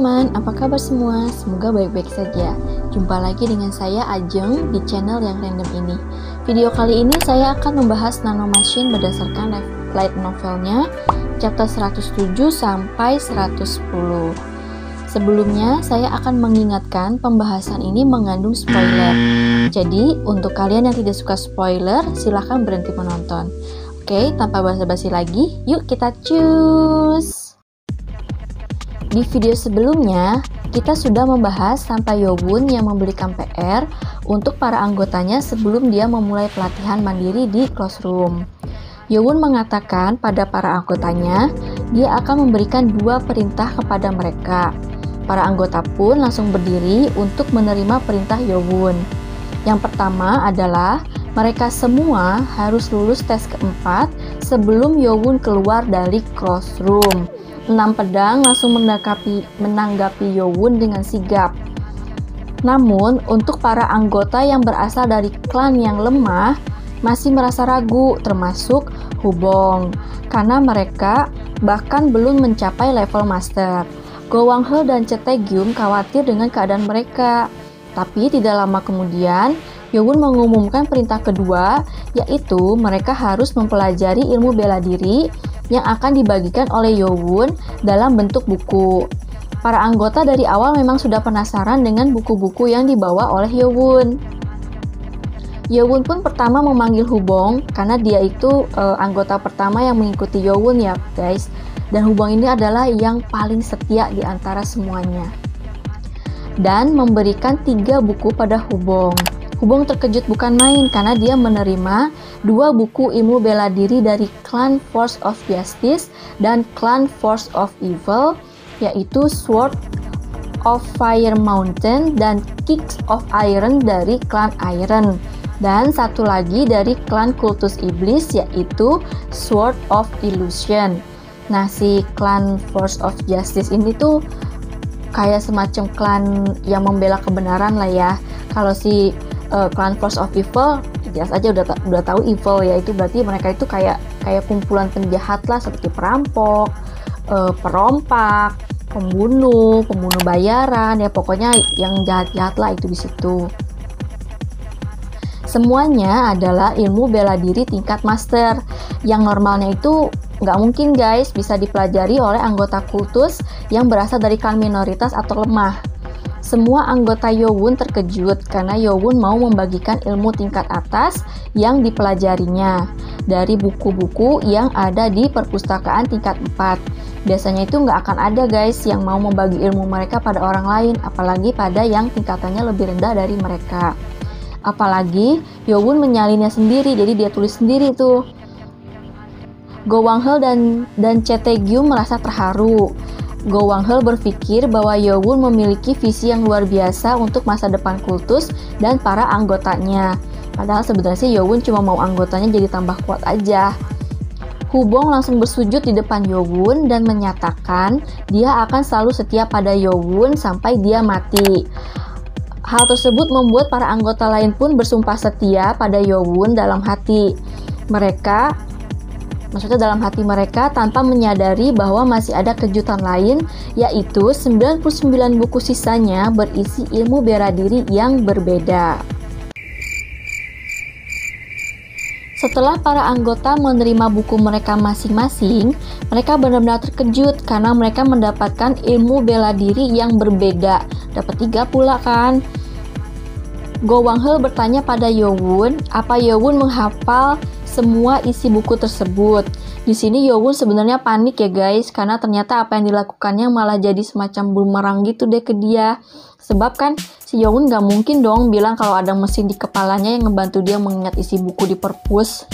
teman-teman, apa kabar semua? Semoga baik-baik saja. Jumpa lagi dengan saya Ajeng di channel yang random ini. Video kali ini saya akan membahas nanomachine berdasarkan light novelnya chapter 107 sampai 110. Sebelumnya saya akan mengingatkan pembahasan ini mengandung spoiler. Jadi untuk kalian yang tidak suka spoiler, silahkan berhenti menonton. Oke, tanpa basa-basi lagi, yuk kita cus! Di video sebelumnya, kita sudah membahas sampai Yowon yang memberikan PR untuk para anggotanya sebelum dia memulai pelatihan mandiri di classroom. Yowon mengatakan pada para anggotanya, dia akan memberikan 2 perintah kepada mereka. Para anggota pun langsung berdiri untuk menerima perintah Yowon. Yang pertama adalah mereka semua harus lulus tes keempat sebelum Yowon keluar dari classroom. 6 pedang langsung menanggapi Yowon dengan sigap. Namun, untuk para anggota yang berasal dari klan yang lemah, masih merasa ragu, termasuk Hubong, karena mereka bahkan belum mencapai level master. Go Wang He dan Che Tae-gyum khawatir dengan keadaan mereka. Tapi tidak lama kemudian, Yowon mengumumkan perintah kedua, yaitu mereka harus mempelajari ilmu bela diri yang akan dibagikan oleh Yowon dalam bentuk buku. Para anggota dari awal memang sudah penasaran dengan buku-buku yang dibawa oleh Yowon. Yowon pun pertama memanggil Hubong karena dia itu anggota pertama yang mengikuti Yowon ya guys. Dan Hubong ini adalah yang paling setia di antara semuanya. Dan memberikan 3 buku pada Hubong. Hubong terkejut bukan main karena dia menerima 2 buku ilmu bela diri dari Clan Force of Justice dan Clan Force of Evil, yaitu Sword of Fire Mountain dan Kicks of Iron dari Clan Iron, dan satu lagi dari Clan Kultus Iblis yaitu Sword of Illusion. Nah, si Clan Force of Justice ini tuh kayak semacam klan yang membela kebenaran lah ya. Kalau si Clan Force of Evil jelas aja udah tahu evil ya, itu berarti mereka itu kayak kumpulan penjahat lah, seperti perampok, perompak, pembunuh bayaran ya, pokoknya yang jahat-jahat lah itu di situ. Semuanya adalah ilmu bela diri tingkat master yang normalnya itu nggak mungkin guys bisa dipelajari oleh anggota kultus yang berasal dari klan minoritas atau lemah. Semua anggota Yowon terkejut karena Yowon mau membagikan ilmu tingkat atas yang dipelajarinya dari buku-buku yang ada di perpustakaan tingkat 4. Biasanya itu nggak akan ada guys yang mau membagi ilmu mereka pada orang lain, apalagi pada yang tingkatannya lebih rendah dari mereka. Apalagi Yowon menyalinnya sendiri, jadi dia tulis sendiri tuh. Go Wang He dan Che Tae-gyum merasa terharu. Go Wang He berpikir bahwa Yowon memiliki visi yang luar biasa untuk masa depan kultus dan para anggotanya. Padahal sebenarnya sih Yowon cuma mau anggotanya jadi tambah kuat aja. Hubong langsung bersujud di depan Yowon dan menyatakan dia akan selalu setia pada Yowon sampai dia mati. Hal tersebut membuat para anggota lain pun bersumpah setia pada Yowon dalam hati. Maksudnya dalam hati mereka tanpa menyadari bahwa masih ada kejutan lain, yaitu 99 buku sisanya berisi ilmu bela diri yang berbeda. Setelah para anggota menerima buku mereka masing-masing, mereka benar-benar terkejut karena mereka mendapatkan ilmu bela diri yang berbeda. Dapat 3 pula kan? Go Wang He bertanya pada Yowon, apa Yowon menghafal semua isi buku tersebut. Di sini Yowon sebenarnya panik ya guys, karena ternyata apa yang dilakukannya malah jadi semacam bumerang gitu deh ke dia. Sebab kan si Yowon gak mungkin dong bilang kalau ada mesin di kepalanya yang ngebantu dia mengingat isi buku di perpus.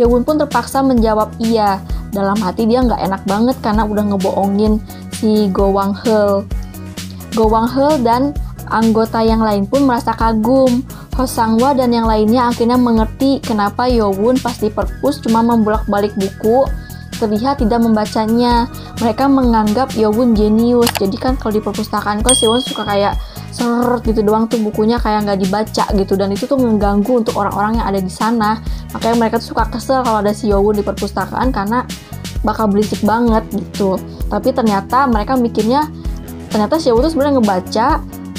Yowon pun terpaksa menjawab iya. Dalam hati dia gak enak banget karena udah ngebohongin si Go Wang He. Go Wang He dan anggota yang lain pun merasa kagum. Ho Sang-hwa dan yang lainnya akhirnya mengerti kenapa Yowon pas di perpus cuma membolak-balik buku, terlihat tidak membacanya. Mereka menganggap Yowon jenius. Jadi kan kalau di perpustakaan kok si Yowon suka kayak seret gitu doang tuh bukunya, kayak nggak dibaca gitu, dan itu tuh mengganggu untuk orang-orang yang ada di sana. Makanya mereka tuh suka kesel kalau ada si Yowon di perpustakaan karena bakal berisik banget gitu. Tapi ternyata mereka mikirnya ternyata Xiaowu tuh sebenarnya ngebaca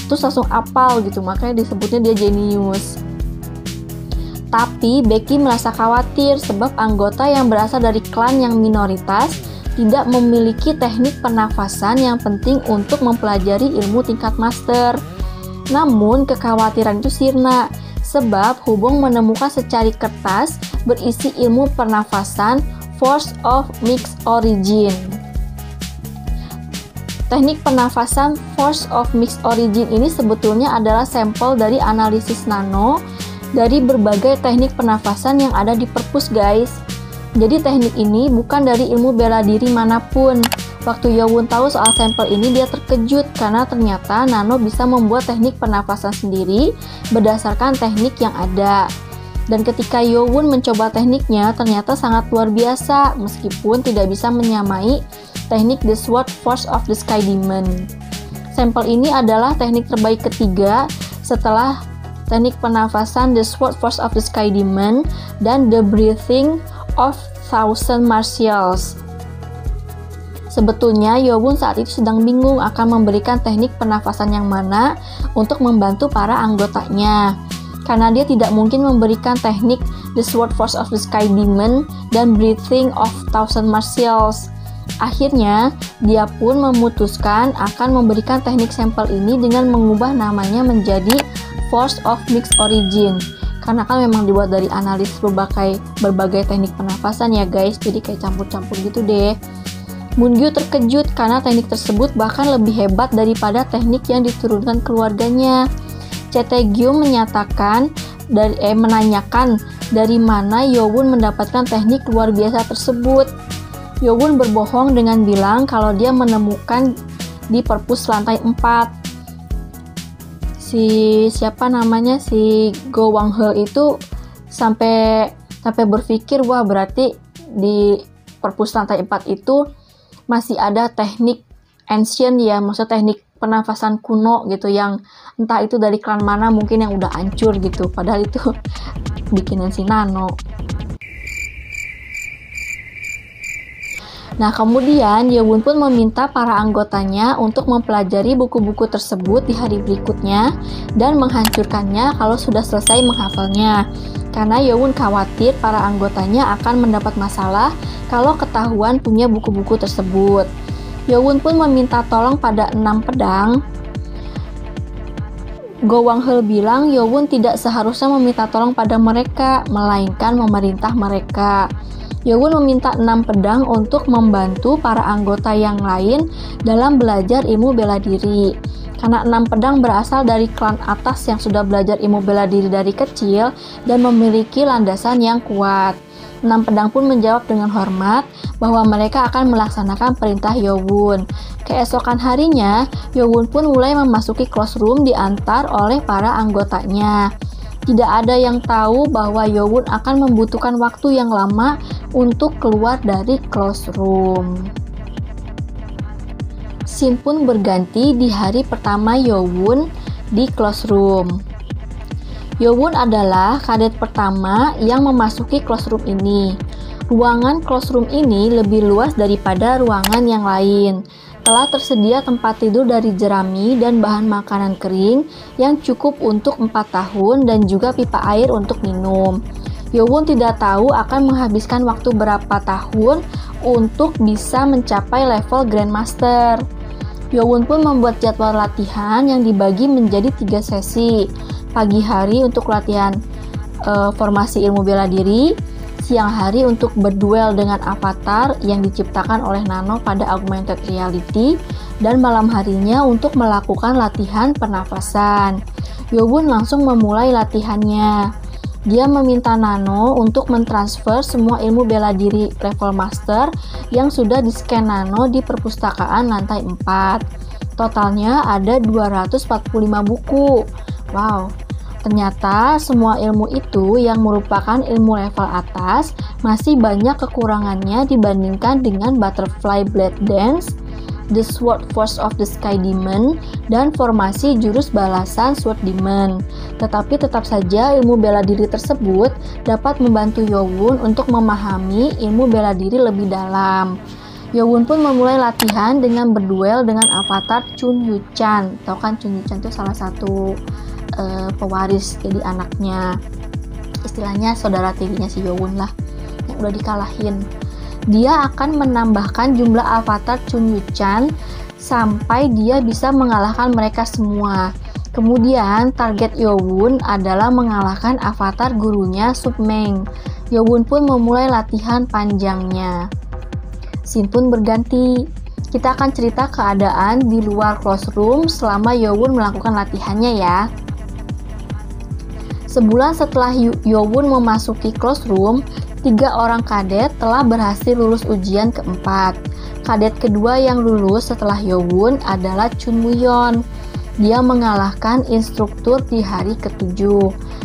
terus langsung apal gitu, makanya disebutnya dia jenius. Tapi Becky merasa khawatir sebab anggota yang berasal dari klan yang minoritas tidak memiliki teknik pernafasan yang penting untuk mempelajari ilmu tingkat master. Namun kekhawatiran itu sirna sebab Hubong menemukan secari kertas berisi ilmu pernafasan Force of Mixed Origin. Teknik pernafasan Force of Mixed Origin ini sebetulnya adalah sampel dari analisis nano dari berbagai teknik pernafasan yang ada di perpus guys. Jadi teknik ini bukan dari ilmu bela diri manapun. Waktu Yowun tahu soal sampel ini dia terkejut karena ternyata Nano bisa membuat teknik pernafasan sendiri berdasarkan teknik yang ada. Dan ketika Yowun mencoba tekniknya ternyata sangat luar biasa meskipun tidak bisa menyamai teknik The Sword Force of the Sky Demon. Sampel ini adalah teknik terbaik ketiga setelah teknik pernafasan The Sword Force of the Sky Demon dan The Breathing of Thousand Martials. Sebetulnya Yowun saat itu sedang bingung akan memberikan teknik pernafasan yang mana untuk membantu para anggotanya. Karena dia tidak mungkin memberikan teknik The Sword Force of the Sky Demon dan Breathing of Thousand Martials. Akhirnya, dia pun memutuskan akan memberikan teknik sampel ini dengan mengubah namanya menjadi Force of Mixed Origin. Karena kan memang dibuat dari analis berbagai teknik pernafasan ya guys, jadi kayak campur-campur gitu deh. Moongyu terkejut karena teknik tersebut bahkan lebih hebat daripada teknik yang diturunkan keluarganya. Chae-tae-gyu menanyakan dari mana Yowun mendapatkan teknik luar biasa tersebut. Yowun berbohong dengan bilang kalau dia menemukan di perpus lantai 4. Si Go Wang-he itu sampai berpikir, wah berarti di perpus lantai 4 itu masih ada teknik ancient ya, maksudnya teknik pernafasan kuno gitu yang entah itu dari klan mana mungkin yang udah hancur gitu, padahal itu bikinan si Nano. Nah, kemudian Yowun pun meminta para anggotanya untuk mempelajari buku-buku tersebut di hari berikutnya dan menghancurkannya kalau sudah selesai menghafalnya. Karena Yowun khawatir para anggotanya akan mendapat masalah kalau ketahuan punya buku-buku tersebut. Yowun pun meminta tolong pada 6 pedang. Go Wang-he bilang Yowun tidak seharusnya meminta tolong pada mereka, melainkan memerintah mereka. Yowun meminta 6 pedang untuk membantu para anggota yang lain dalam belajar ilmu bela diri. Karena 6 pedang berasal dari klan atas yang sudah belajar ilmu bela diri dari kecil dan memiliki landasan yang kuat. 6 pedang pun menjawab dengan hormat bahwa mereka akan melaksanakan perintah Yowun. Keesokan harinya, Yowun pun mulai memasuki close room diantar oleh para anggotanya. Tidak ada yang tahu bahwa Yowun akan membutuhkan waktu yang lama untuk keluar dari close room. Scene pun berganti di hari pertama Yowun di close room. Yowun adalah kadet pertama yang memasuki close room ini. Ruangan close room ini lebih luas daripada ruangan yang lain. Telah tersedia tempat tidur dari jerami dan bahan makanan kering yang cukup untuk 4 tahun dan juga pipa air untuk minum. Yowun tidak tahu akan menghabiskan waktu berapa tahun untuk bisa mencapai level Grandmaster. Yowun pun membuat jadwal latihan yang dibagi menjadi 3 sesi. Pagi hari untuk latihan formasi ilmu bela diri, siang hari untuk berduel dengan avatar yang diciptakan oleh Nano pada augmented reality, dan malam harinya untuk melakukan latihan pernafasan. Yowun langsung memulai latihannya. Dia meminta Nano untuk mentransfer semua ilmu bela diri level master yang sudah di-scan Nano di perpustakaan lantai 4. Totalnya ada 245 buku. Wow. Ternyata semua ilmu itu yang merupakan ilmu level atas masih banyak kekurangannya dibandingkan dengan Butterfly Blade Dance, The Sword Force of the Sky Demon, dan formasi jurus balasan Sword Demon. Tetapi tetap saja ilmu bela diri tersebut dapat membantu Yowun untuk memahami ilmu bela diri lebih dalam. Yowon pun memulai latihan dengan berduel dengan avatar Chun Yu-chan. Tahu kan Chun Yu-chan itu salah satu pewaris, jadi anaknya, istilahnya saudara tirinya si Yowon lah, yang udah dikalahin. Dia akan menambahkan jumlah avatar Chun Yu-chan sampai dia bisa mengalahkan mereka semua. Kemudian target Yowon adalah mengalahkan avatar gurunya Submeng. Yowon pun memulai latihan panjangnya. Scene pun berganti. Kita akan cerita keadaan di luar classroom selama Yowon melakukan latihannya ya. Sebulan setelah Yowon memasuki classroom, 3 orang kadet telah berhasil lulus ujian keempat. Kadet kedua yang lulus setelah Yowon adalah Chun Muyon. Dia mengalahkan instruktur di hari ke-7.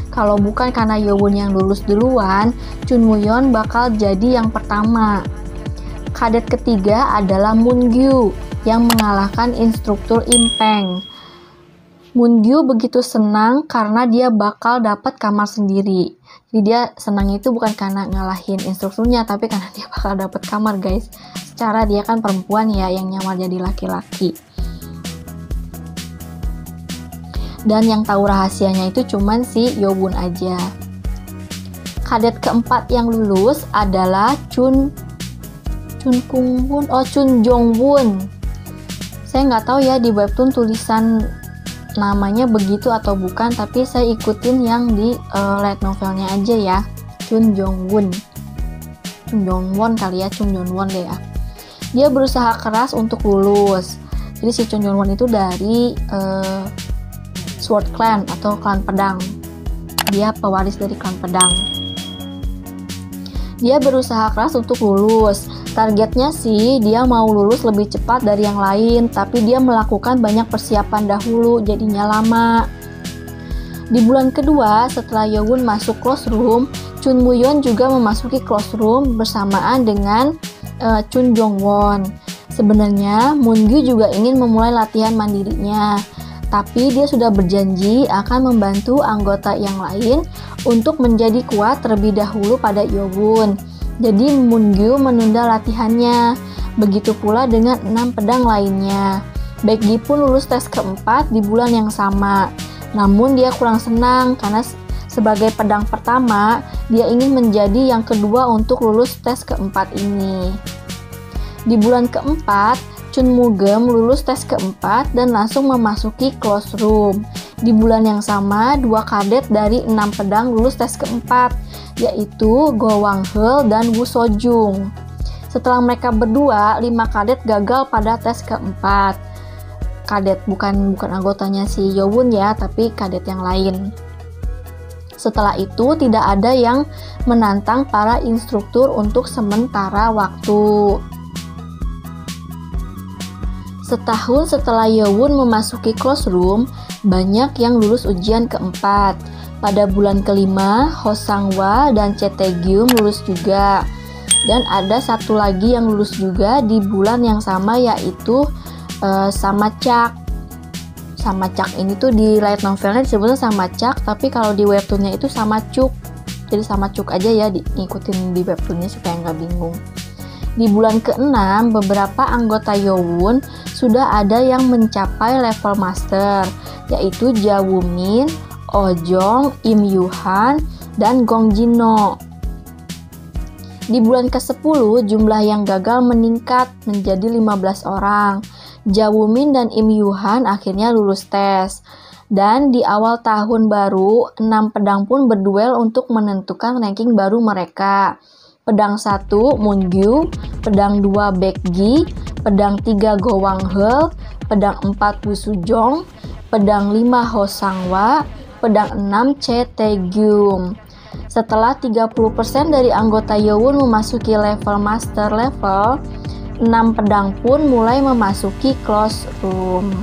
Kalau bukan karena Yowon yang lulus duluan, Chun Muyon bakal jadi yang pertama. Kadet ketiga adalah Moon-gyu yang mengalahkan instruktur Impeng. Moon-gyu begitu senang karena dia bakal dapat kamar sendiri. Jadi dia senangnya itu bukan karena ngalahin instrukturnya, tapi karena dia bakal dapat kamar, guys. Secara dia kan perempuan ya, yang nyamar jadi laki-laki. Dan yang tahu rahasianya itu cuman si Yowon aja. Kadet keempat yang lulus adalah Chun Jong-won. Saya nggak tahu ya di webtoon tulisan namanya begitu atau bukan, tapi saya ikutin yang di light novelnya aja ya. Chun Jong-won kali ya, Chun Jong-won deh ya. Dia berusaha keras untuk lulus. Jadi si Chun Jong-won itu dari Sword Clan atau klan pedang. Dia pewaris dari klan pedang. Dia berusaha keras untuk lulus. Targetnya sih dia mau lulus lebih cepat dari yang lain, tapi dia melakukan banyak persiapan dahulu, jadinya lama. Di bulan kedua setelah Yowon masuk classroom, Chun Muyon juga memasuki classroom bersamaan dengan Chun Jong-won. Sebenarnya Moon-gyu juga ingin memulai latihan mandirinya, tapi dia sudah berjanji akan membantu anggota yang lain untuk menjadi kuat terlebih dahulu pada Yowon. Jadi Moon-gyu menunda latihannya. Begitu pula dengan 6 pedang lainnya. Baekgi pun lulus tes keempat di bulan yang sama. Namun dia kurang senang karena sebagai pedang pertama, dia ingin menjadi yang kedua untuk lulus tes keempat ini. Di bulan keempat, Chun Moo-geum lulus tes keempat dan langsung memasuki classroom. Di bulan yang sama, 2 kadet dari 6 pedang lulus tes keempat, yaitu Go Wang-heul dan Woo So-jung. Setelah mereka berdua, 5 kadet gagal pada tes keempat. Kadet bukan anggotanya si Yowon ya, tapi kadet yang lain. Setelah itu, tidak ada yang menantang para instruktur untuk sementara waktu. Setahun setelah Yowon memasuki classroom, banyak yang lulus ujian keempat. Pada bulan kelima, Ho Sang-hwa dan Chae Tae-gyum lulus juga. Dan ada satu lagi yang lulus juga di bulan yang sama, yaitu Samachak. Samachak ini tuh di light novelnya disebutnya Samachak, tapi kalau di webtoonnya itu Samachuk. Jadi Samachuk aja ya, diikutin di webtoonnya supaya nggak bingung. Di bulan ke-6, beberapa anggota Yowon sudah ada yang mencapai level master, yaitu Ja Woo-min, Oh Jong, Im Yoo-han, dan Gong Jin-no. Di bulan ke-10, jumlah yang gagal meningkat menjadi 15 orang. Ja Woo-min dan Im Yoo-han akhirnya lulus tes. Dan di awal tahun baru, 6 pedang pun berduel untuk menentukan ranking baru mereka. Pedang 1 Moon-gyu, pedang 2 Baekgi, pedang 3 Go Wang-heul, pedang 4 Woo So-jung, pedang 5 Ho Sang-hwa, pedang 6 Chae Tae-gyum. Setelah 30% dari anggota Yowon memasuki level master level, 6 pedang pun mulai memasuki classroom.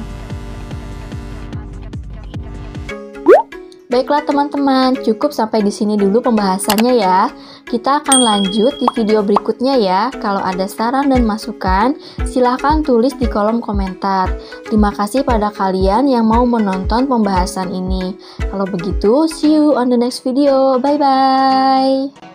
Baiklah teman-teman, cukup sampai di sini dulu pembahasannya ya. Kita akan lanjut di video berikutnya ya. Kalau ada saran dan masukan, silahkan tulis di kolom komentar. Terima kasih pada kalian yang mau menonton pembahasan ini. Kalau begitu, see you on the next video. Bye-bye.